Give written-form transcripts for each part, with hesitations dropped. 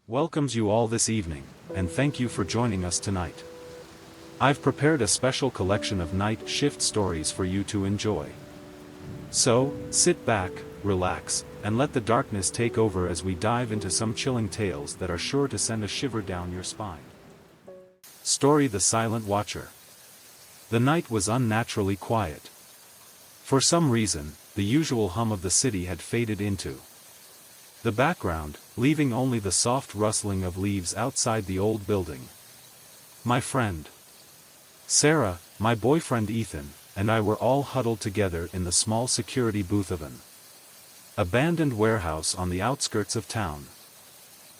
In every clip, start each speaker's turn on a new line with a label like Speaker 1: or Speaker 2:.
Speaker 1: welcomes you all this evening, and thank you for joining us tonight. I've prepared a special collection of night shift stories for you to enjoy. So, sit back, relax, and let the darkness take over as we dive into some chilling tales that are sure to send a shiver down your spine. Story: The Silent Watcher. The night was unnaturally quiet. For some reason, the usual hum of the city had faded into the background, leaving only the soft rustling of leaves outside the old building. My friend Sarah, my boyfriend Ethan, and I were all huddled together in the small security booth of an abandoned warehouse on the outskirts of town.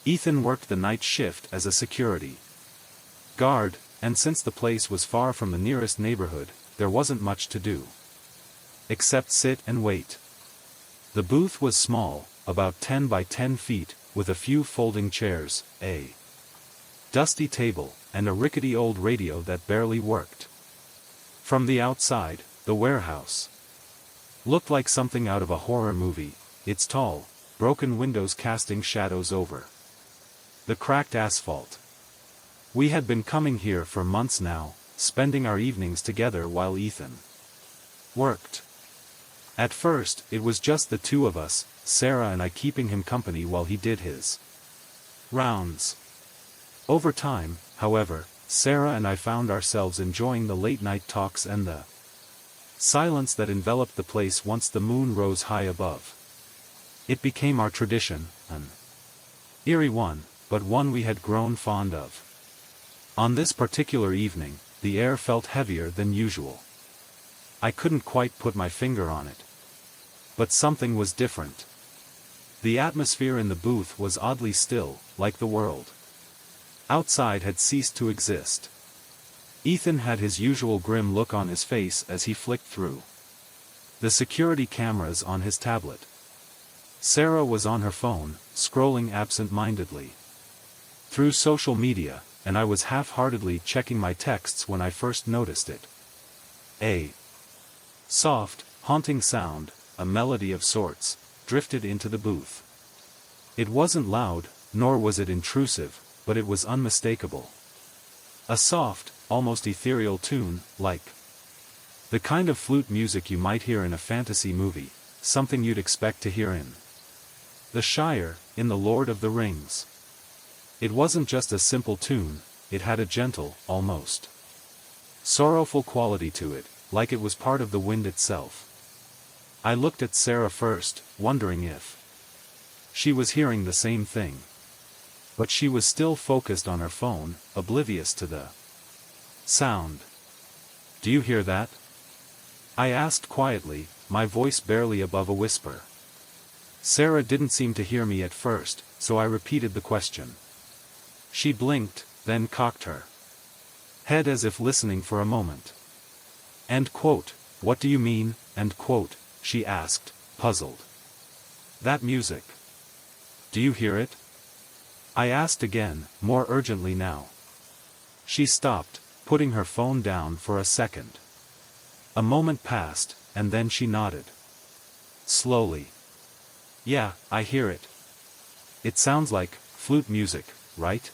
Speaker 1: Ethan worked the night shift as a security guard, and since the place was far from the nearest neighborhood, there wasn't much to do except sit and wait. The booth was small, about 10 by 10 feet, with a few folding chairs, a dusty table, and a rickety old radio that barely worked. From the outside, the warehouse looked like something out of a horror movie, its tall, broken windows casting shadows over the cracked asphalt. We had been coming here for months now, spending our evenings together while Ethan worked. At first, it was just the two of us, Sarah and I, keeping him company while he did his rounds. Over time, however, Sarah and I found ourselves enjoying the late-night talks and the silence that enveloped the place once the moon rose high above. It became our tradition, an eerie one, but one we had grown fond of. On this particular evening, the air felt heavier than usual. I couldn't quite put my finger on it, but something was different. The atmosphere in the booth was oddly still, like the world outside had ceased to exist. Ethan had his usual grim look on his face as he flicked through the security cameras on his tablet. Sarah was on her phone, scrolling absent-mindedly through social media, and I was half-heartedly checking my texts when I first noticed it. A soft, haunting sound, a melody of sorts, drifted into the booth. It wasn't loud, nor was it intrusive, but it was unmistakable. A soft, almost ethereal tune, like the kind of flute music you might hear in a fantasy movie, something you'd expect to hear in The Shire, in The Lord of the Rings. It wasn't just a simple tune, it had a gentle, almost sorrowful quality to it, like it was part of the wind itself. I looked at Sarah first, wondering if she was hearing the same thing. But she was still focused on her phone, oblivious to the sound. "Do you hear that?" I asked quietly, my voice barely above a whisper. Sarah didn't seem to hear me at first, so I repeated the question. She blinked, then cocked her head as if listening for a moment. "End quote, what do you mean, end quote?" she asked, puzzled. "That music. Do you hear it?" I asked again, more urgently now. She stopped, putting her phone down for a second. A moment passed, and then she nodded slowly. "Yeah, I hear it. It sounds like flute music, right?"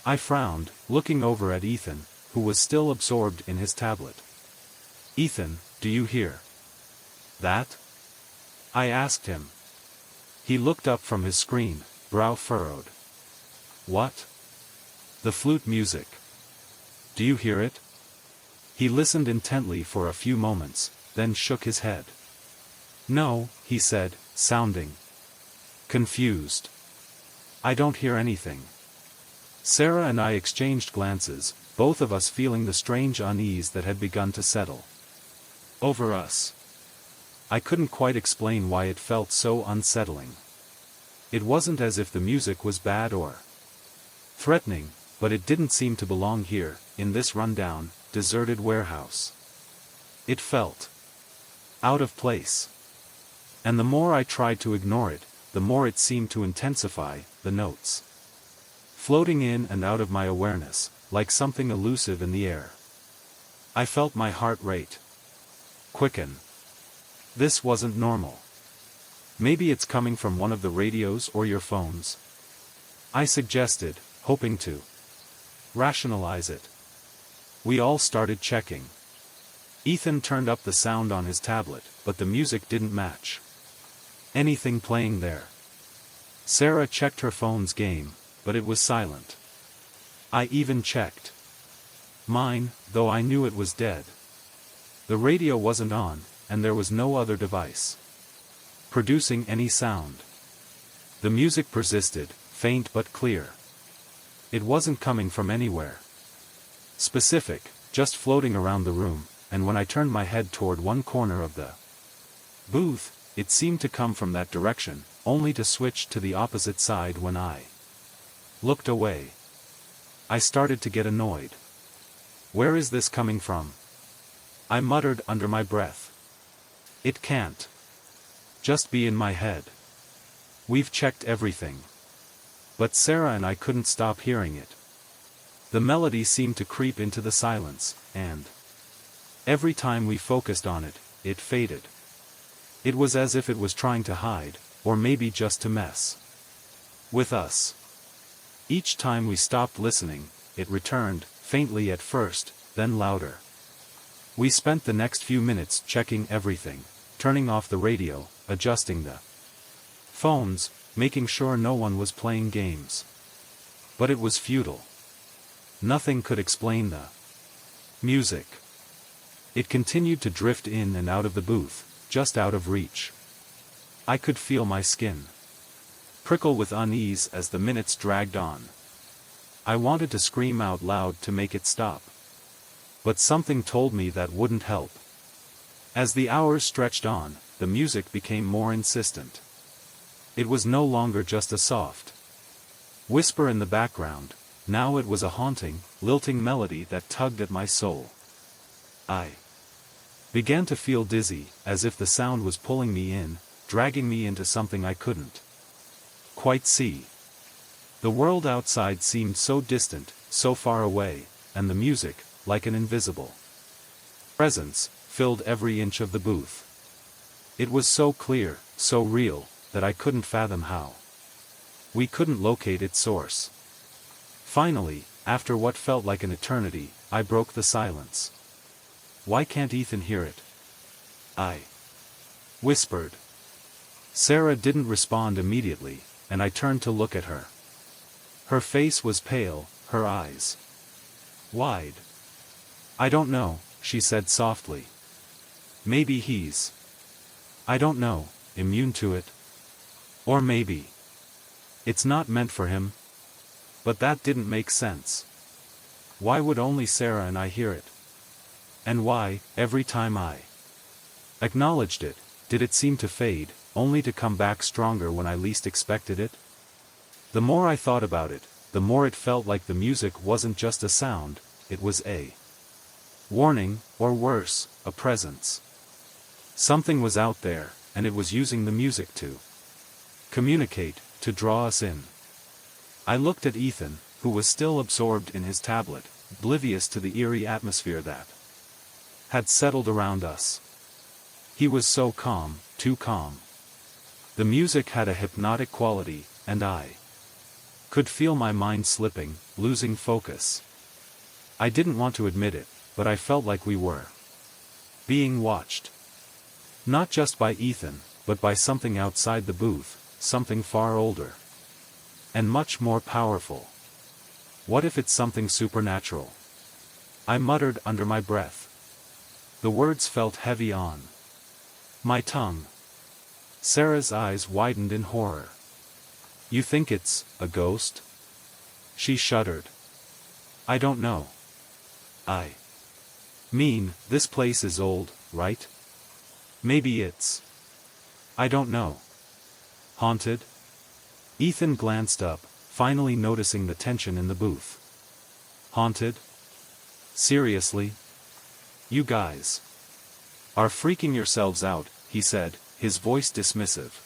Speaker 1: I frowned, looking over at Ethan, who was still absorbed in his tablet. "Ethan, do you hear that?" I asked him. He looked up from his screen, brow furrowed. "What?" "The flute music. Do you hear it?" He listened intently for a few moments, then shook his head. "No," he said, sounding confused. "I don't hear anything." Sarah and I exchanged glances, both of us feeling the strange unease that had begun to settle over us. I couldn't quite explain why it felt so unsettling. It wasn't as if the music was bad or threatening, but it didn't seem to belong here, in this rundown, deserted warehouse. It felt out of place. And the more I tried to ignore it, the more it seemed to intensify, the notes floating in and out of my awareness, like something elusive in the air. I felt my heart rate quicken. This wasn't normal. Maybe it's coming from one of the radios or your phones. I suggested, hoping to rationalize it. We all started checking. Ethan turned up the sound on his tablet, but the music didn't match anything playing there. Sarah checked her phone's game, but it was silent. I even checked mine, though I knew it was dead. The radio wasn't on, and there was no other device producing any sound. The music persisted, faint but clear. It wasn't coming from anywhere specific, just floating around the room, and when I turned my head toward one corner of the booth, it seemed to come from that direction, only to switch to the opposite side when I looked away. I started to get annoyed. Where is this coming from? I muttered under my breath. It can't just be in my head. We've checked everything. But Sarah and I couldn't stop hearing it. The melody seemed to creep into the silence, and every time we focused on it, it faded. It was as if it was trying to hide, or maybe just to mess with us. Each time we stopped listening, it returned, faintly at first, then louder. We spent the next few minutes checking everything, turning off the radio, adjusting the phones, making sure no one was playing games. But it was futile. Nothing could explain the music. It continued to drift in and out of the booth, just out of reach. I could feel my skin prickle with unease as the minutes dragged on. I wanted to scream out loud to make it stop. But something told me that wouldn't help. As the hours stretched on, the music became more insistent. It was no longer just a soft whisper in the background, now it was a haunting, lilting melody that tugged at my soul. I began to feel dizzy, as if the sound was pulling me in, dragging me into something I couldn't quite see. The world outside seemed so distant, so far away, and the music, like an invisible presence, filled every inch of the booth. It was so clear, so real, that I couldn't fathom how we couldn't locate its source. Finally, after what felt like an eternity, I broke the silence. Why can't Ethan hear it? I whispered. Sarah didn't respond immediately, and I turned to look at her. Her face was pale, her eyes wide. I don't know, she said softly. Maybe he's, I don't know, immune to it. Or maybe it's not meant for him. But that didn't make sense. Why would only Sarah and I hear it? And why, every time I acknowledged it, did it seem to fade, only to come back stronger when I least expected it? The more I thought about it, the more it felt like the music wasn't just a sound, it was a warning, or worse, a presence. Something was out there, and it was using the music to communicate, to draw us in. I looked at Ethan, who was still absorbed in his tablet, oblivious to the eerie atmosphere that had settled around us. He was so calm, too calm. The music had a hypnotic quality, and I could feel my mind slipping, losing focus. I didn't want to admit it, but I felt like we were being watched. Not just by Ethan, but by something outside the booth, something far older and much more powerful. What if it's something supernatural? I muttered under my breath. The words felt heavy on my tongue. Sarah's eyes widened in horror. You think it's a ghost? She shuddered. I don't know. I mean, this place is old, right? Maybe it's, I don't know, haunted? Ethan glanced up, finally noticing the tension in the booth. Haunted? Seriously? You guys are freaking yourselves out, he said, his voice dismissive.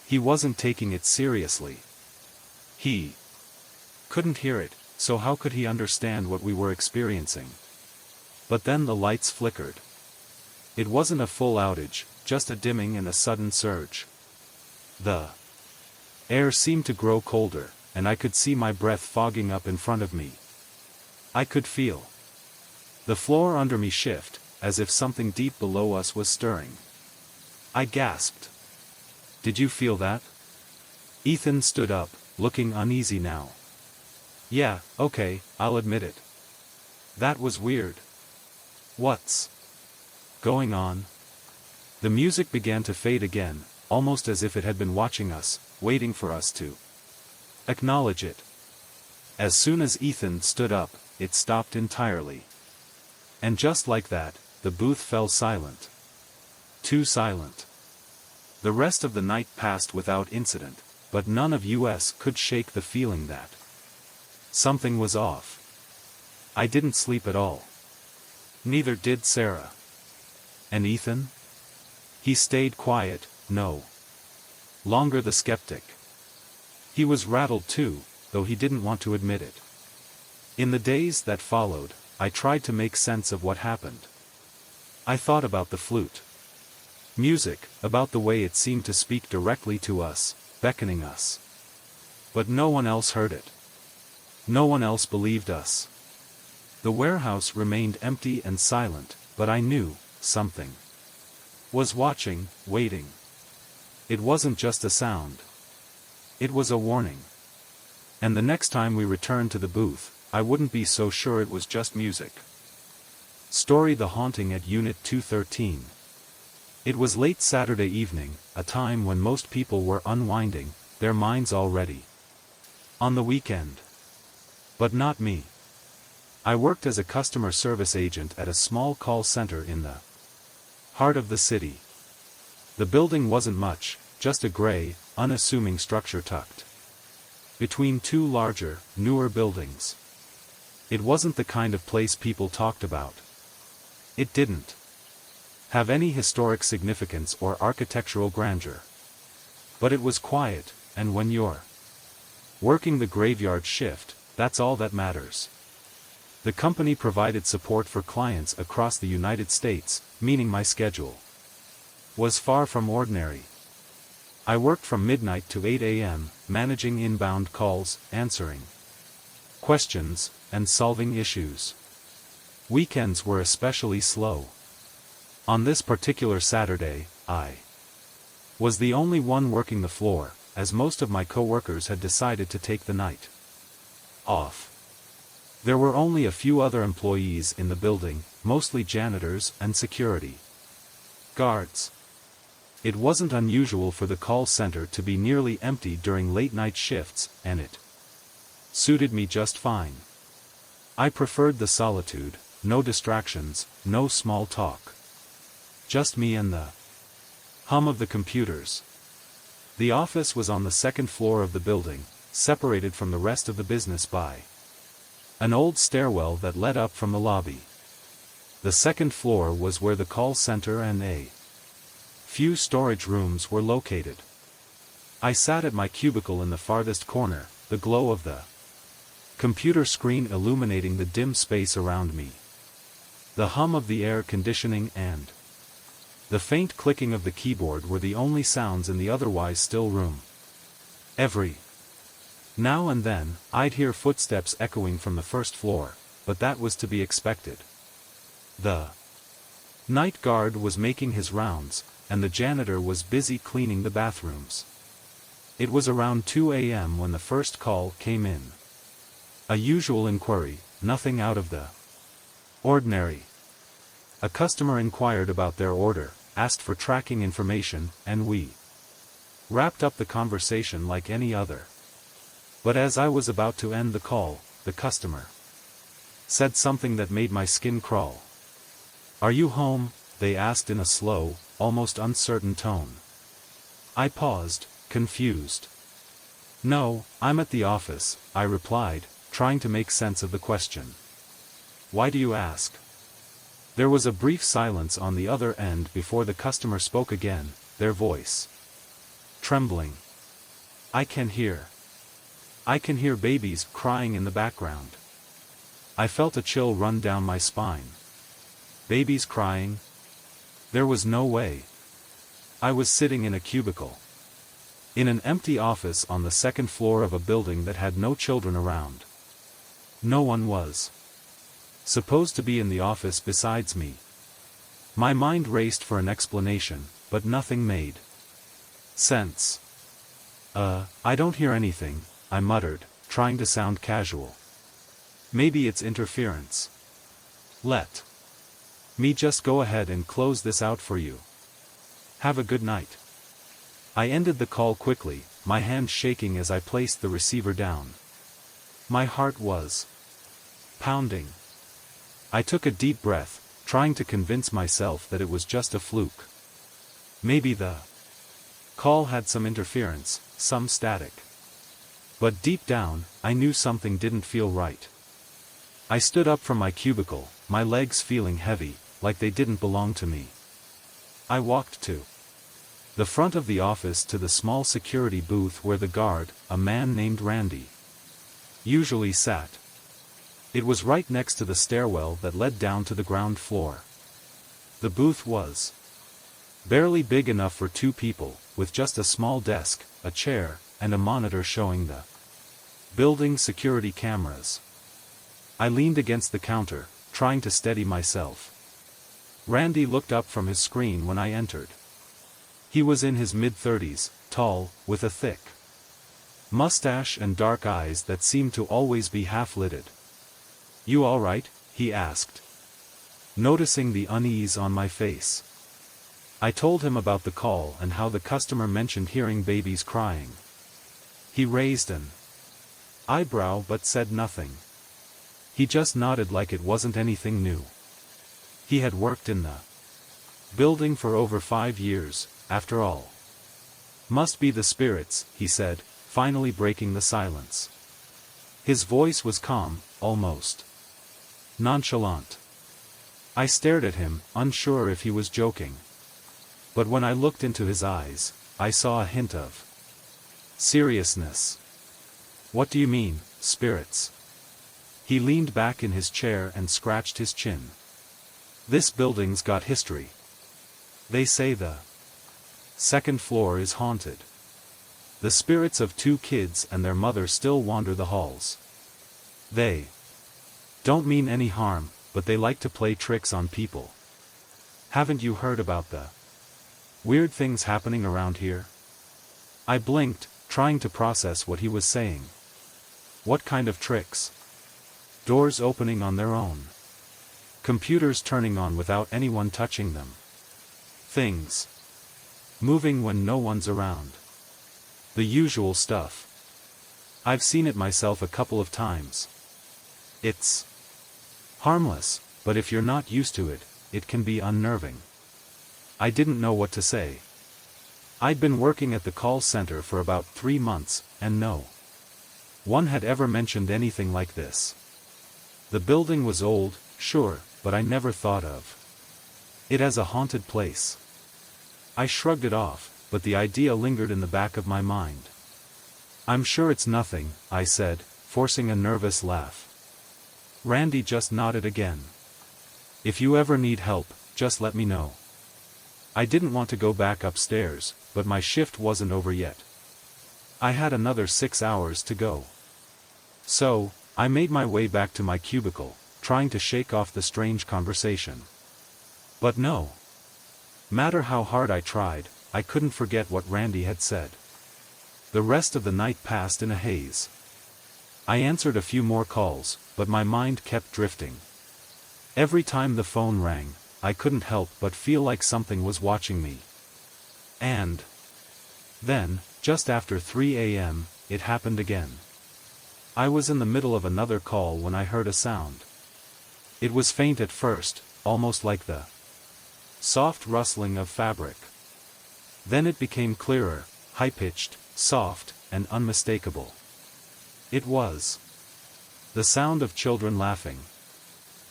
Speaker 1: He wasn't taking it seriously. He couldn't hear it, so how could he understand what we were experiencing? But then the lights flickered. It wasn't a full outage, just a dimming and a sudden surge. The air seemed to grow colder, and I could see my breath fogging up in front of me. I could feel the floor under me shift, as if something deep below us was stirring. I gasped. "Did you feel that?" Ethan stood up, looking uneasy now. "Yeah, okay, I'll admit it. That was weird." "What's going on?" The music began to fade again, almost as if it had been watching us, waiting for us to acknowledge it. As soon as Ethan stood up, it stopped entirely. And just like that, the booth fell silent. Too silent. The rest of the night passed without incident, but none of us could shake the feeling that something was off. I didn't sleep at all. Neither did Sarah. And Ethan? He stayed quiet, no longer the skeptic. He was rattled too, though he didn't want to admit it. In the days that followed, I tried to make sense of what happened. I thought about the flute music, about the way it seemed to speak directly to us, beckoning us. But no one else heard it. No one else believed us. The warehouse remained empty and silent, but I knew something was watching, waiting. It wasn't just a sound. It was a warning. And the next time we returned to the booth, I wouldn't be so sure it was just music. Story: The Haunting at Unit 213. It was late Saturday evening, a time when most people were unwinding, their minds already on the weekend. But not me. I worked as a customer service agent at a small call center in the heart of the city. The building wasn't much, just a gray, unassuming structure tucked between two larger, newer buildings. It wasn't the kind of place people talked about. It didn't have any historic significance or architectural grandeur. But it was quiet, and when you're working the graveyard shift, that's all that matters. The company provided support for clients across the United States, meaning my schedule was far from ordinary. I worked from midnight to 8 a.m., managing inbound calls, answering questions, and solving issues. Weekends were especially slow. On this particular Saturday, I was the only one working the floor, as most of my coworkers had decided to take the night off. There were only a few other employees in the building, mostly janitors and security guards. It wasn't unusual for the call center to be nearly empty during late-night shifts, and it suited me just fine. I preferred the solitude, no distractions, no small talk. Just me and the hum of the computers. The office was on the second floor of the building, separated from the rest of the business by an old stairwell that led up from the lobby. The second floor was where the call center and a few storage rooms were located. I sat at my cubicle in the farthest corner, the glow of the computer screen illuminating the dim space around me. The hum of the air conditioning and the faint clicking of the keyboard were the only sounds in the otherwise still room. Every now and then, I'd hear footsteps echoing from the first floor, but that was to be expected. The night guard was making his rounds, and the janitor was busy cleaning the bathrooms. It was around 2 a.m. when the first call came in. A usual inquiry, nothing out of the ordinary. A customer inquired about their order, asked for tracking information, and we wrapped up the conversation like any other. But as I was about to end the call, the customer said something that made my skin crawl. "Are you home?" they asked in a slow, almost uncertain tone. I paused, confused. "No, I'm at the office," I replied, trying to make sense of the question. "Why do you ask?" There was a brief silence on the other end before the customer spoke again, their voice trembling. I can hear babies crying in the background." I felt a chill run down my spine. Babies crying? There was no way. I was sitting in a cubicle. In an empty office on the second floor of a building that had no children around. No one was supposed to be in the office besides me. My mind raced for an explanation, but nothing made sense. I don't hear anything, I muttered, trying to sound casual. Maybe it's interference. Let me just go ahead and close this out for you. Have a good night. I ended the call quickly, my hand shaking as I placed the receiver down. My heart was pounding. I took a deep breath, trying to convince myself that it was just a fluke. Maybe the call had some interference, some static. But deep down, I knew something didn't feel right. I stood up from my cubicle, my legs feeling heavy, like they didn't belong to me. I walked to the front of the office to the small security booth where the guard, a man named Randy, usually sat. It was right next to the stairwell that led down to the ground floor. The booth was barely big enough for two people, with just a small desk, a chair, and a monitor showing the building security cameras. I leaned against the counter, trying to steady myself. Randy looked up from his screen when I entered. He was in his mid-30s, tall, with a thick mustache and dark eyes that seemed to always be half-lidded. "You all right?" he asked, noticing the unease on my face. I told him about the call and how the customer mentioned hearing babies crying. He raised an eyebrow but said nothing. He just nodded like it wasn't anything new. He had worked in the building for over 5 years, after all. "Must be the spirits," he said, finally breaking the silence. His voice was calm, almost nonchalant. I stared at him, unsure if he was joking. But when I looked into his eyes, I saw a hint of seriousness. "What do you mean, spirits?" He leaned back in his chair and scratched his chin. "This building's got history. They say the second floor is haunted. The spirits of 2 kids and their mother still wander the halls. They don't mean any harm, but they like to play tricks on people. Haven't you heard about the weird things happening around here?" I blinked, trying to process what he was saying. What kind of tricks? Doors opening on their own. Computers turning on without anyone touching them. Things moving when no one's around. The usual stuff. I've seen it myself a couple of times. It's harmless, but if you're not used to it, it can be unnerving. I didn't know what to say. I'd been working at the call center for about 3 months, and no one had ever mentioned anything like this. The building was old, sure, but I never thought of it as a haunted place. I shrugged it off, but the idea lingered in the back of my mind. "I'm sure it's nothing," I said, forcing a nervous laugh. Randy just nodded again. "If you ever need help, just let me know." I didn't want to go back upstairs, but my shift wasn't over yet. I had another 6 hours to go. So, I made my way back to my cubicle, trying to shake off the strange conversation. But no matter how hard I tried, I couldn't forget what Randy had said. The rest of the night passed in a haze. I answered a few more calls, but my mind kept drifting. Every time the phone rang, I couldn't help but feel like something was watching me. And then, just after 3 a.m., it happened again. I was in the middle of another call when I heard a sound. It was faint at first, almost like the soft rustling of fabric. Then it became clearer, high-pitched, soft, and unmistakable. It was the sound of children laughing.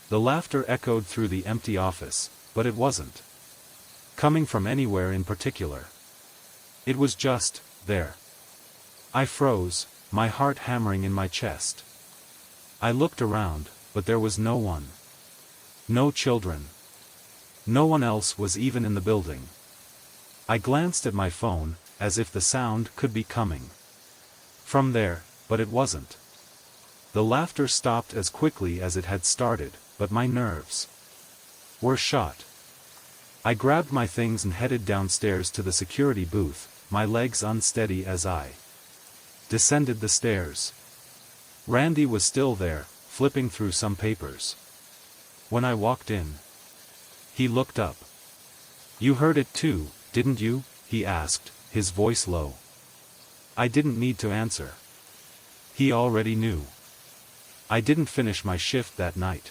Speaker 1: The laughter echoed through the empty office, but it wasn't coming from anywhere in particular. It was just there. I froze, my heart hammering in my chest. I looked around, but there was no one. No children. No one else was even in the building. I glanced at my phone, as if the sound could be coming from there, but it wasn't. The laughter stopped as quickly as it had started, but my nerves were shot. I grabbed my things and headed downstairs to the security booth, my legs unsteady as I descended the stairs. Randy was still there, flipping through some papers. When I walked in, he looked up. "You heard it too, didn't you?" he asked, his voice low. I didn't need to answer. He already knew. I didn't finish my shift that night.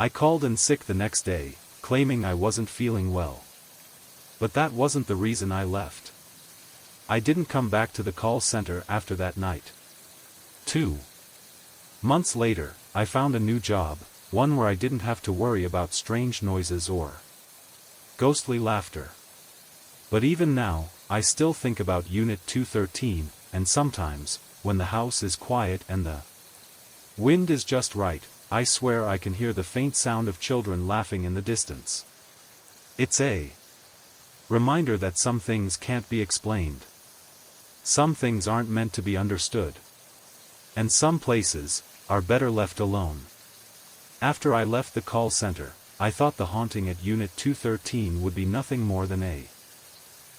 Speaker 1: I called in sick the next day, claiming I wasn't feeling well. But that wasn't the reason I left. I didn't come back to the call center after that night. 2 months later, I found a new job, one where I didn't have to worry about strange noises or ghostly laughter. But even now, I still think about Unit 213, and sometimes, when the house is quiet and the wind is just right, I swear I can hear the faint sound of children laughing in the distance. It's a reminder that some things can't be explained. Some things aren't meant to be understood. And some places are better left alone. After I left the call center, I thought the haunting at Unit 213 would be nothing more than a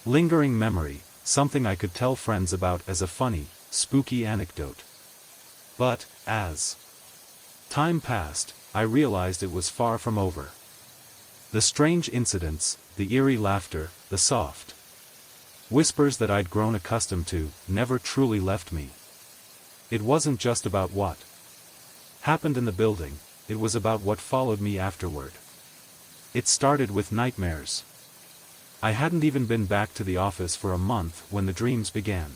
Speaker 1: lingering memory, something I could tell friends about as a funny, spooky anecdote. But, as time passed, I realized it was far from over. The strange incidents, the eerie laughter, the soft whispers that I'd grown accustomed to, never truly left me. It wasn't just about what happened in the building, it was about what followed me afterward. It started with nightmares. I hadn't even been back to the office for a month when the dreams began.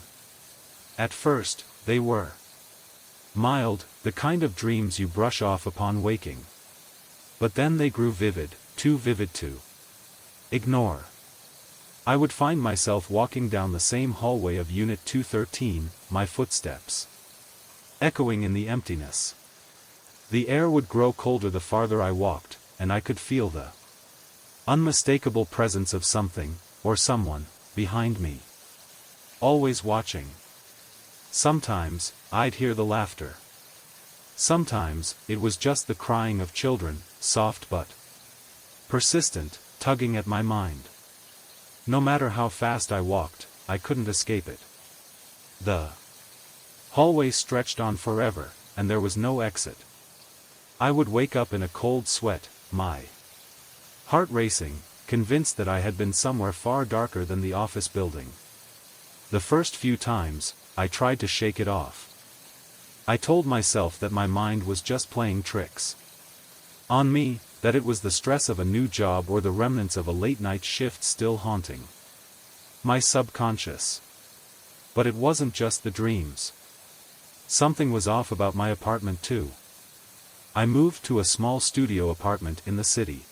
Speaker 1: At first, they were mild, the kind of dreams you brush off upon waking. But then they grew vivid, too vivid to ignore. I would find myself walking down the same hallway of Unit 213, my footsteps echoing in the emptiness. The air would grow colder the farther I walked, and I could feel the unmistakable presence of something, or someone, behind me. Always watching. Sometimes, I'd hear the laughter. Sometimes, it was just the crying of children, soft but persistent, tugging at my mind. No matter how fast I walked, I couldn't escape it. The hallway stretched on forever, and there was no exit. I would wake up in a cold sweat, my heart racing, convinced that I had been somewhere far darker than the office building. The first few times, I tried to shake it off. I told myself that my mind was just playing tricks on me, that it was the stress of a new job or the remnants of a late-night shift still haunting my subconscious. But it wasn't just the dreams. Something was off about my apartment too. I moved to a small studio apartment in the city.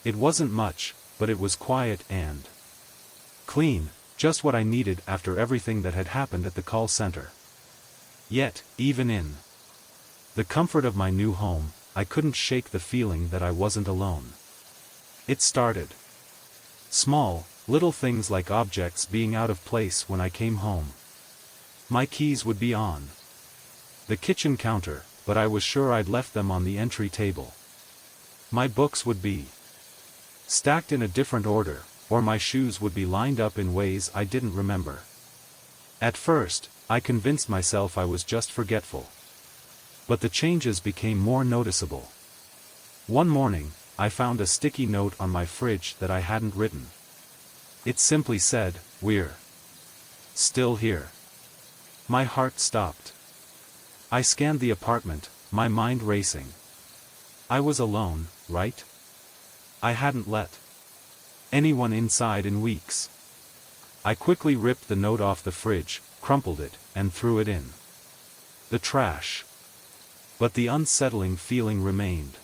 Speaker 1: It wasn't much, but it was quiet and clean, just what I needed after everything that had happened at the call center. Yet, even in the comfort of my new home, I couldn't shake the feeling that I wasn't alone. It started small, little things like objects being out of place when I came home. My keys would be on the kitchen counter, but I was sure I'd left them on the entry table. My books would be stacked in a different order, or my shoes would be lined up in ways I didn't remember. At first, I convinced myself I was just forgetful. But the changes became more noticeable. One morning, I found a sticky note on my fridge that I hadn't written. It simply said, "We're still here." My heart stopped. I scanned the apartment, my mind racing. I was alone, right? I hadn't let anyone inside in weeks. I quickly ripped the note off the fridge, crumpled it, and threw it in the trash. But the unsettling feeling remained.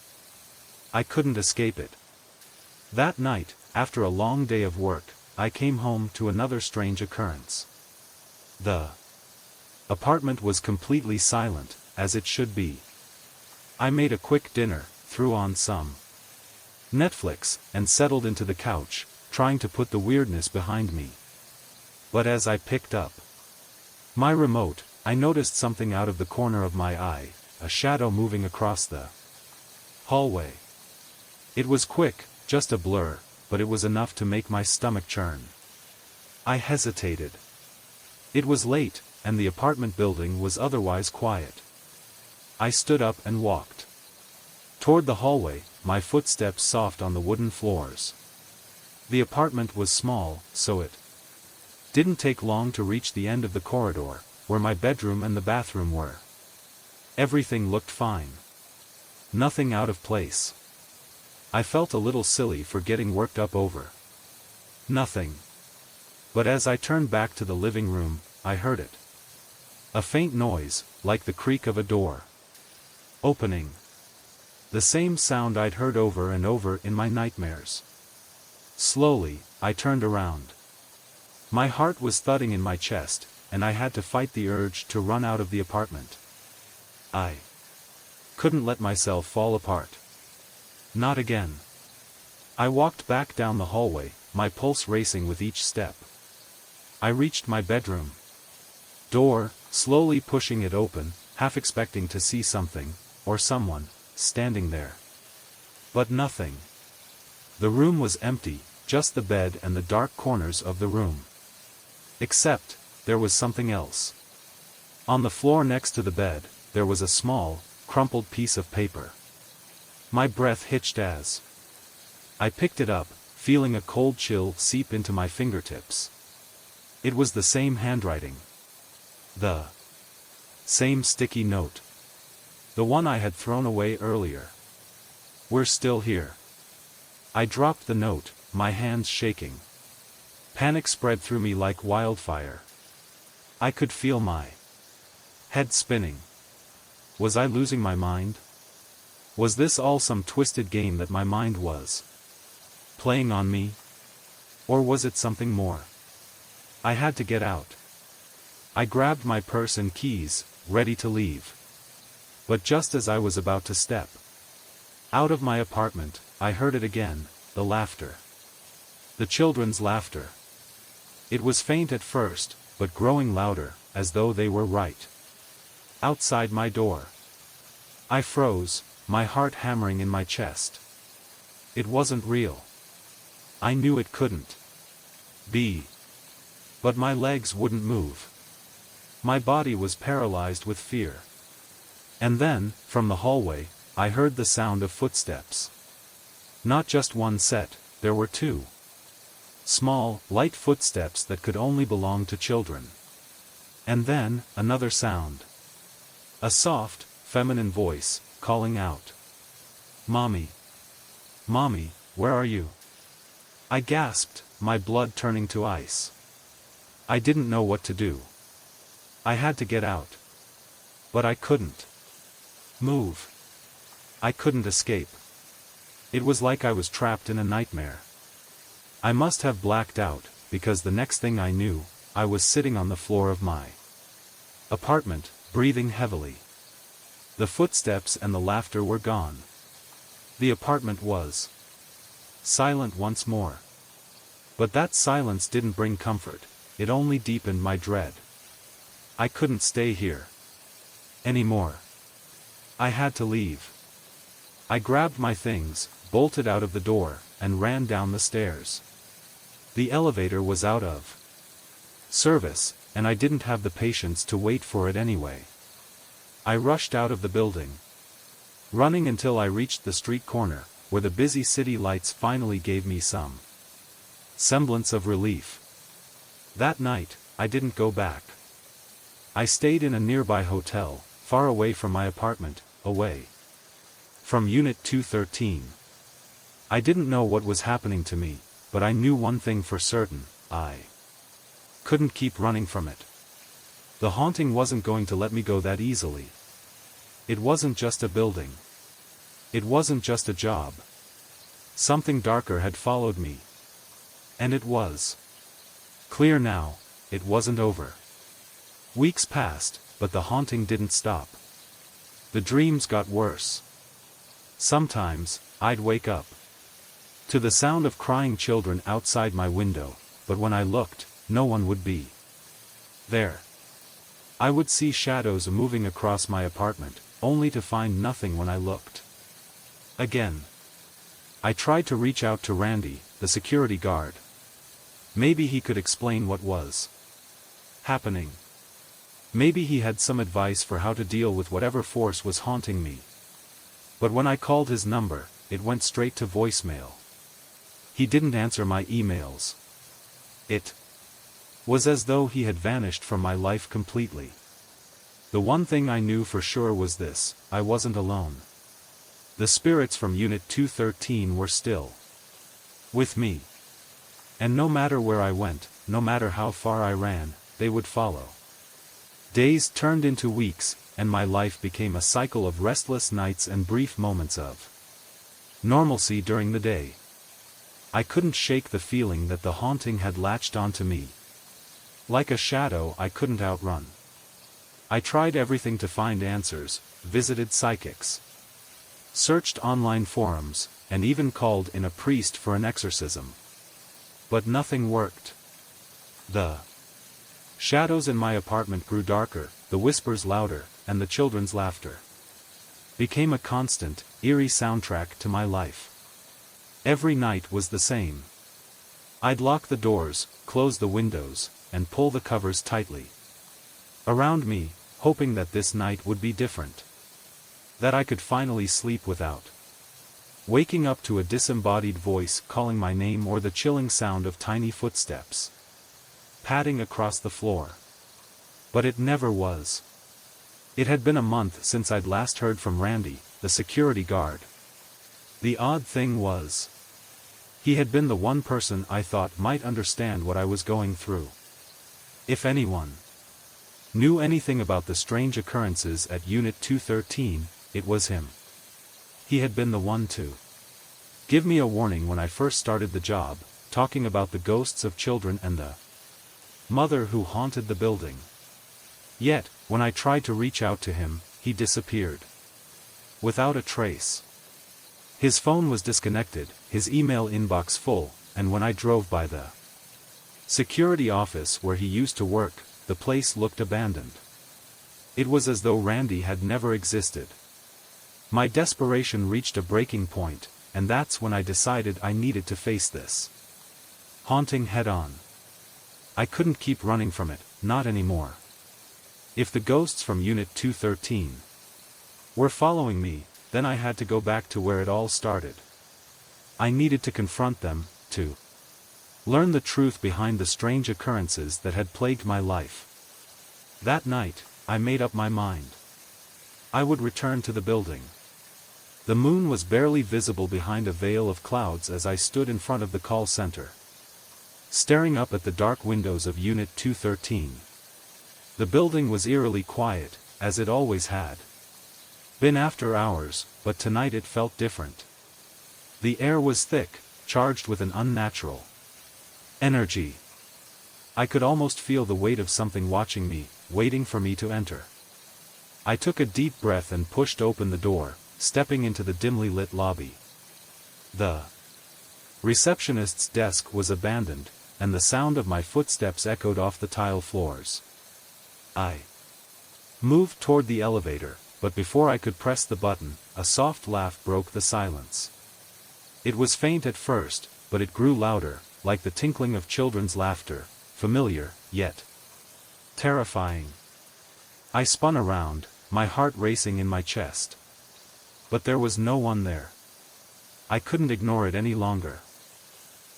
Speaker 1: I couldn't escape it. That night, after a long day of work, I came home to another strange occurrence. The apartment was completely silent, as it should be. I made a quick dinner, threw on some Netflix, and settled into the couch, trying to put the weirdness behind me. But as I picked up my remote, I noticed something out of the corner of my eye, a shadow moving across the hallway. It was quick, just a blur, but it was enough to make my stomach churn. I hesitated. It was late, and the apartment building was otherwise quiet. I stood up and walked toward the hallway, my footsteps soft on the wooden floors. The apartment was small, so it didn't take long to reach the end of the corridor, where my bedroom and the bathroom were. Everything looked fine. Nothing out of place. I felt a little silly for getting worked up over nothing. But as I turned back to the living room, I heard it. A faint noise, like the creak of a door opening. The same sound I'd heard over and over in my nightmares. Slowly, I turned around. My heart was thudding in my chest, and I had to fight the urge to run out of the apartment. I couldn't let myself fall apart. Not again. I walked back down the hallway, my pulse racing with each step. I reached my bedroom door, slowly pushing it open, half expecting to see something, or someone, standing there. But nothing. The room was empty, just the bed and the dark corners of the room. Except, there was something else. On the floor next to the bed, there was a small, crumpled piece of paper. My breath hitched as I picked it up, feeling a cold chill seep into my fingertips. It was the same handwriting. The same sticky note. The one I had thrown away earlier. "We're still here." I dropped the note, my hands shaking. Panic spread through me like wildfire. I could feel my head spinning. Was I losing my mind? Was this all some twisted game that my mind was playing on me? Or was it something more? I had to get out. I grabbed my purse and keys, ready to leave. But just as I was about to step out of my apartment, I heard it again, the laughter. The children's laughter. It was faint at first, but growing louder, as though they were right outside my door. I froze, my heart hammering in my chest. It wasn't real. I knew it couldn't be. But my legs wouldn't move. My body was paralyzed with fear. And then, from the hallway, I heard the sound of footsteps. Not just one set, there were two. Small, light footsteps that could only belong to children. And then, another sound. A soft, feminine voice, calling out. "Mommy. Mommy, where are you?" I gasped, my blood turning to ice. I didn't know what to do. I had to get out. But I couldn't move. I couldn't escape. It was like I was trapped in a nightmare. I must have blacked out, because the next thing I knew, I was sitting on the floor of my apartment, breathing heavily. The footsteps and the laughter were gone. The apartment was silent once more. But that silence didn't bring comfort, it only deepened my dread. I couldn't stay here anymore. I had to leave. I grabbed my things, bolted out of the door, and ran down the stairs. The elevator was out of service, and I didn't have the patience to wait for it anyway. I rushed out of the building, running until I reached the street corner, where the busy city lights finally gave me some semblance of relief. That night, I didn't go back. I stayed in a nearby hotel, far away from my apartment, away from Unit 213. I didn't know what was happening to me, but I knew one thing for certain: I couldn't keep running from it. The haunting wasn't going to let me go that easily. It wasn't just a building. It wasn't just a job. Something darker had followed me. And it was clear now, it wasn't over. Weeks passed, but the haunting didn't stop. The dreams got worse. Sometimes, I'd wake up to the sound of crying children outside my window, but when I looked, no one would be there. I would see shadows moving across my apartment, only to find nothing when I looked again. I tried to reach out to Randy, the security guard. Maybe he could explain what was happening. Maybe he had some advice for how to deal with whatever force was haunting me. But when I called his number, it went straight to voicemail. He didn't answer my emails. It was as though he had vanished from my life completely. The one thing I knew for sure was this: I wasn't alone. The spirits from Unit 213 were still with me. And no matter where I went, no matter how far I ran, they would follow. Days turned into weeks, and my life became a cycle of restless nights and brief moments of normalcy during the day. I couldn't shake the feeling that the haunting had latched onto me. Like a shadow I couldn't outrun. I tried everything to find answers, visited psychics, searched online forums, and even called in a priest for an exorcism. But nothing worked. The shadows in my apartment grew darker, the whispers louder, and the children's laughter became a constant, eerie soundtrack to my life. Every night was the same. I'd lock the doors, close the windows, and pull the covers tightly around me, hoping that this night would be different. That I could finally sleep without waking up to a disembodied voice calling my name or the chilling sound of tiny footsteps padding across the floor. But it never was. It had been a month since I'd last heard from Randy, the security guard. The odd thing was, he had been the one person I thought might understand what I was going through. If anyone knew anything about the strange occurrences at Unit 213, it was him. He had been the one to give me a warning when I first started the job, talking about the ghosts of children and the mother who haunted the building. Yet, when I tried to reach out to him, he disappeared without a trace. His phone was disconnected, his email inbox full, and when I drove by the security office where he used to work, the place looked abandoned. It was as though Randy had never existed. My desperation reached a breaking point, and that's when I decided I needed to face this haunting head-on. I couldn't keep running from it, not anymore. If the ghosts from Unit 213 were following me, then I had to go back to where it all started. I needed to confront them, to learn the truth behind the strange occurrences that had plagued my life. That night, I made up my mind. I would return to the building. The moon was barely visible behind a veil of clouds as I stood in front of the call center, staring up at the dark windows of Unit 213. The building was eerily quiet, as it always had been after hours, but tonight it felt different. The air was thick, charged with an unnatural energy. I could almost feel the weight of something watching me, waiting for me to enter. I took a deep breath and pushed open the door, stepping into the dimly lit lobby. The receptionist's desk was abandoned, and the sound of my footsteps echoed off the tile floors. I moved toward the elevator, but before I could press the button, a soft laugh broke the silence. It was faint at first, but it grew louder, like the tinkling of children's laughter, familiar, yet terrifying. I spun around, my heart racing in my chest. But there was no one there. I couldn't ignore it any longer.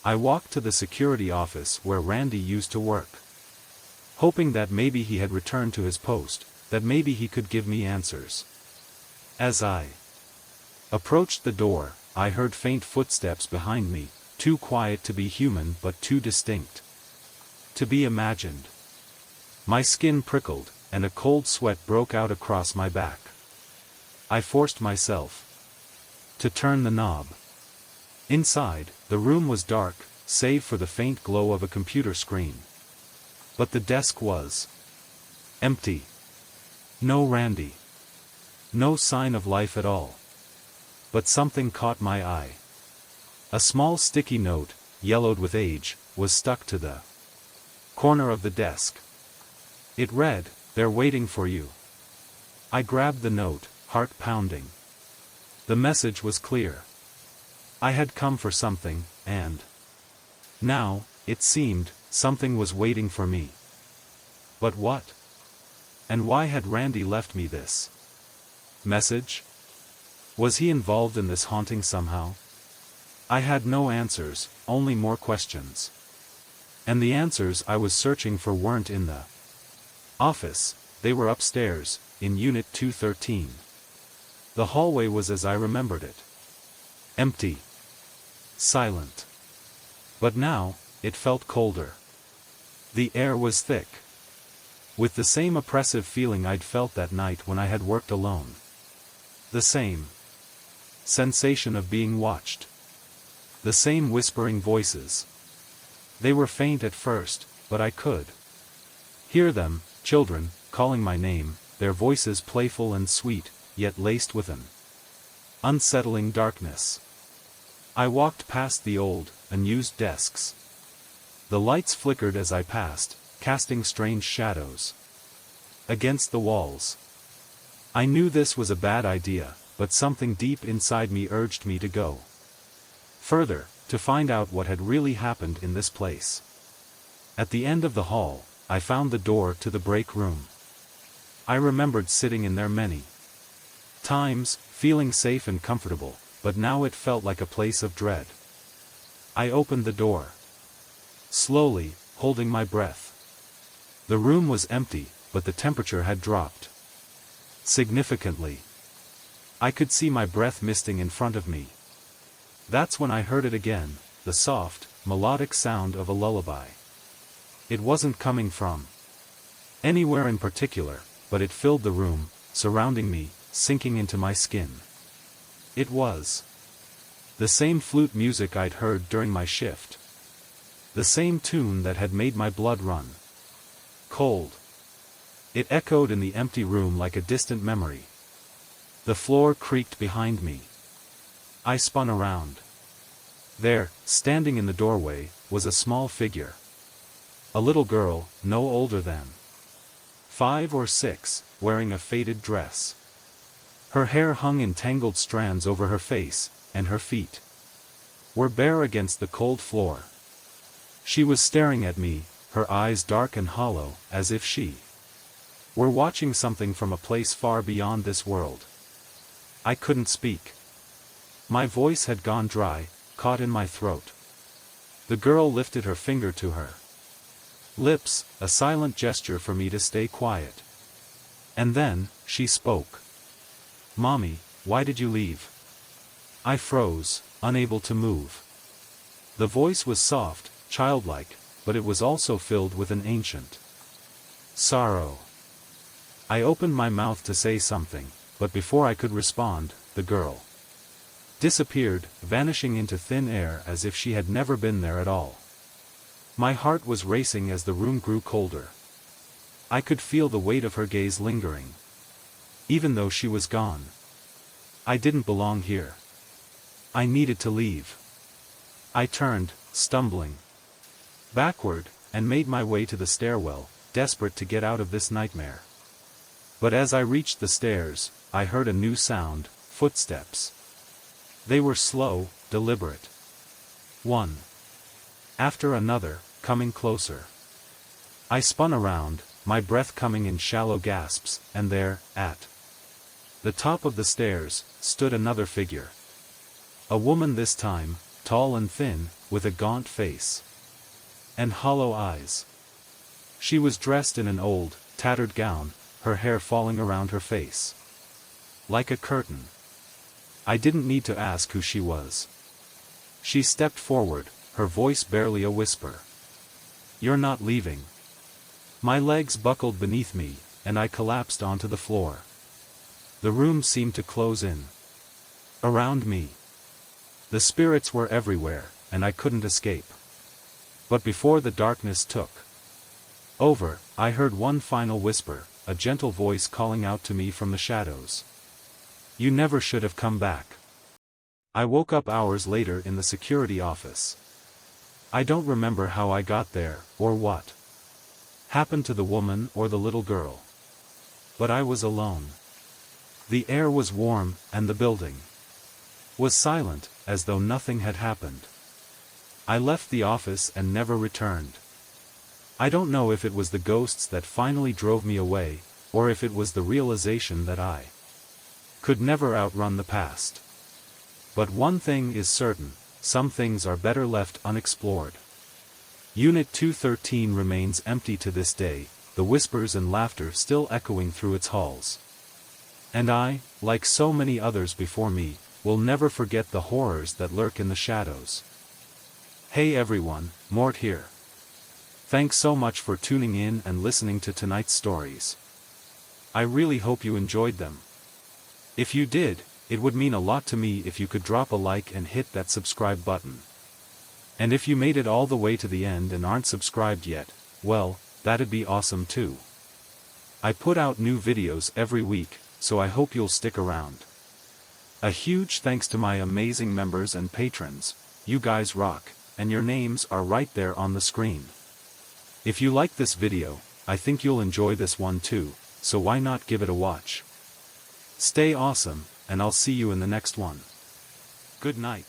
Speaker 1: I walked to the security office where Randy used to work, hoping that maybe he had returned to his post, that maybe he could give me answers. As I approached the door, I heard faint footsteps behind me, too quiet to be human but too distinct to be imagined. My skin prickled, and a cold sweat broke out across my back. I forced myself to turn the knob. Inside, the room was dark, save for the faint glow of a computer screen. But the desk was empty. No Randy. No sign of life at all. But something caught my eye. A small sticky note, yellowed with age, was stuck to the corner of the desk. It read, "They're waiting for you." I grabbed the note, heart pounding. The message was clear. I had come for something, and now, it seemed, something was waiting for me. But what? And why had Randy left me this message? Was he involved in this haunting somehow? I had no answers, only more questions. And the answers I was searching for weren't in the office, they were upstairs, in Unit 213. The hallway was as I remembered it. Empty. Silent. But now, it felt colder. The air was thick. With the same oppressive feeling I'd felt that night when I had worked alone. The same sensation of being watched. The same whispering voices. They were faint at first, but I could hear them, children, calling my name, their voices playful and sweet, yet laced with an unsettling darkness. I walked past the old, unused desks. The lights flickered as I passed, casting strange shadows against the walls. I knew this was a bad idea, but something deep inside me urged me to go further, to find out what had really happened in this place. At the end of the hall, I found the door to the break room. I remembered sitting in there many times, feeling safe and comfortable, but now it felt like a place of dread. I opened the door. Slowly, holding my breath. The room was empty, but the temperature had dropped significantly. I could see my breath misting in front of me. That's when I heard it again, the soft, melodic sound of a lullaby. It wasn't coming from anywhere in particular, but it filled the room, surrounding me, sinking into my skin. It was the same flute music I'd heard during my shift. The same tune that had made my blood run cold. It echoed in the empty room like a distant memory. The floor creaked behind me. I spun around. There, standing in the doorway, was a small figure. A little girl, no older than 5 or 6, wearing a faded dress. Her hair hung in tangled strands over her face, and her feet were bare against the cold floor. She was staring at me, her eyes dark and hollow, as if she were watching something from a place far beyond this world. I couldn't speak. My voice had gone dry, caught in my throat. The girl lifted her finger to her lips, a silent gesture for me to stay quiet. And then, she spoke. "Mommy, why did you leave?" I froze, unable to move. The voice was soft, childlike, but it was also filled with an ancient sorrow. I opened my mouth to say something, but before I could respond, the girl disappeared, vanishing into thin air as if she had never been there at all. My heart was racing as the room grew colder. I could feel the weight of her gaze lingering. Even though she was gone, I didn't belong here. I needed to leave. I turned, stumbling backward, and made my way to the stairwell, desperate to get out of this nightmare. But as I reached the stairs, I heard a new sound, footsteps. They were slow, deliberate. One after another, coming closer. I spun around, my breath coming in shallow gasps, and there, at the top of the stairs, stood another figure. A woman this time, tall and thin, with a gaunt face and hollow eyes. She was dressed in an old, tattered gown, her hair falling around her face like a curtain. I didn't need to ask who she was. She stepped forward, her voice barely a whisper. "You're not leaving." My legs buckled beneath me, and I collapsed onto the floor. The room seemed to close in around me. The spirits were everywhere, and I couldn't escape. But before the darkness took over, I heard one final whisper, a gentle voice calling out to me from the shadows. "You never should have come back." I woke up hours later in the security office. I don't remember how I got there, or what happened to the woman or the little girl. But I was alone. The air was warm, and the building was silent, as though nothing had happened. I left the office and never returned. I don't know if it was the ghosts that finally drove me away, or if it was the realization that I could never outrun the past. But one thing is certain, some things are better left unexplored. Unit 213 remains empty to this day, the whispers and laughter still echoing through its halls. And I, like so many others before me, will never forget the horrors that lurk in the shadows. Hey everyone, Mort here. Thanks so much for tuning in and listening to tonight's stories. I really hope you enjoyed them. If you did, it would mean a lot to me if you could drop a like and hit that subscribe button. And if you made it all the way to the end and aren't subscribed yet, well, that'd be awesome too. I put out new videos every week, so I hope you'll stick around. A huge thanks to my amazing members and patrons, you guys rock, and your names are right there on the screen. If you like this video, I think you'll enjoy this one too, so why not give it a watch? Stay awesome, and I'll see you in the next one. Good night.